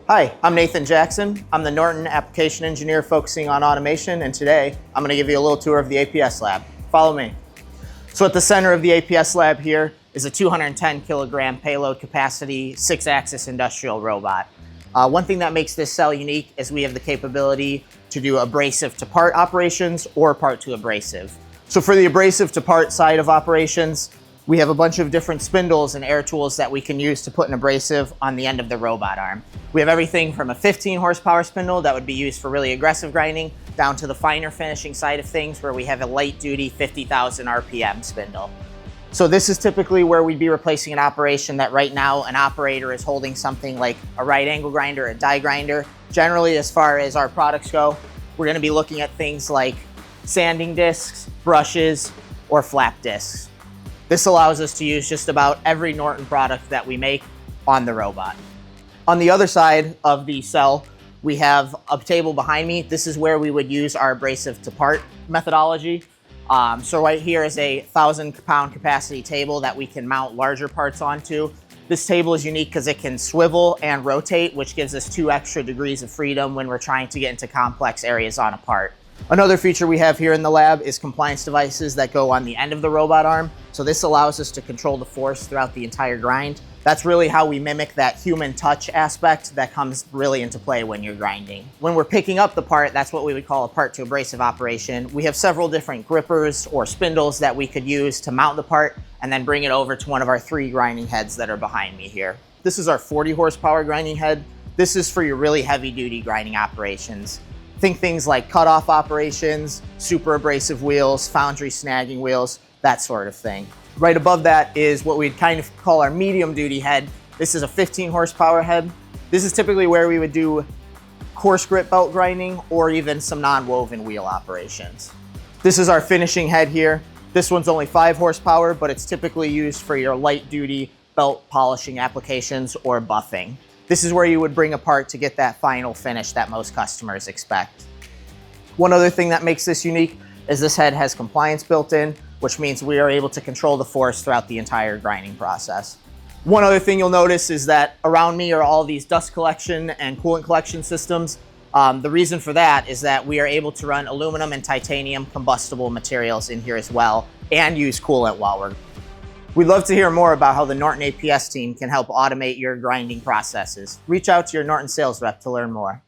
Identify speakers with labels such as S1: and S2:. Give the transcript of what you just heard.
S1: Hi, I'm Nathan Jackson. I'm the Norton application engineer focusing on automation, and today I'm going to give you a little tour of the APS lab. Follow me. So at the center of the APS lab here is a 210 kilogram payload capacity 6-axis industrial robot. One thing that makes this cell unique is we have the capability to do abrasive to part operations or part to abrasive. So for the abrasive to part side of operations, we have a bunch of different spindles and air tools that we can use to put an abrasive on the end of the robot arm. We have everything from a 15 horsepower spindle that would be used for really aggressive grinding down to the finer finishing side of things where we have a light duty 50,000 RPM spindle. So this is typically where we'd be replacing an operation that right now an operator is holding something like a right angle grinder, a die grinder. Generally, as far as our products go, we're going to be looking at things like sanding discs, brushes, or flap discs. This allows us to use just about every Norton product that we make on the robot. On the other side of the cell, we have a table behind me. This is where we would use our abrasive to part methodology. So right here is a 1,000-pound capacity table that we can mount larger parts onto. This table is unique because it can swivel and rotate, which gives us 2 extra degrees of freedom when we're trying to get into complex areas on a part. Another feature we have here in the lab is compliance devices that go on the end of the robot arm. So this allows us to control the force throughout the entire grind. That's really how we mimic that human touch aspect that comes really into play when you're grinding. When we're picking up the part, that's what we would call a part to abrasive operation. We have several different grippers or spindles that we could use to mount the part and then bring it over to one of our 3 grinding heads that are behind me here. This is our 40 horsepower grinding head. This is for your really heavy duty grinding operations. Think things like cutoff operations, super abrasive wheels, foundry snagging wheels, that sort of thing. Right above that is what we'd kind of call our medium duty head. This is a 15 horsepower head. This is typically where we would do coarse grit belt grinding or even some non-woven wheel operations. This is our finishing head here. This one's only 5 horsepower, but it's typically used for your light duty belt polishing applications or buffing. This is where you would bring apart to get that final finish that most customers expect. One other thing that makes this unique is this head has compliance built in, which means we are able to control the force throughout the entire grinding process. One other thing you'll notice is that around me are all these dust collection and coolant collection systems. The reason for that is that we are able to run aluminum and titanium combustible materials in here as well and use coolant while we're. We'd love to hear more about how the Norton APS team can help automate your grinding processes. Reach out to your Norton sales rep to learn more.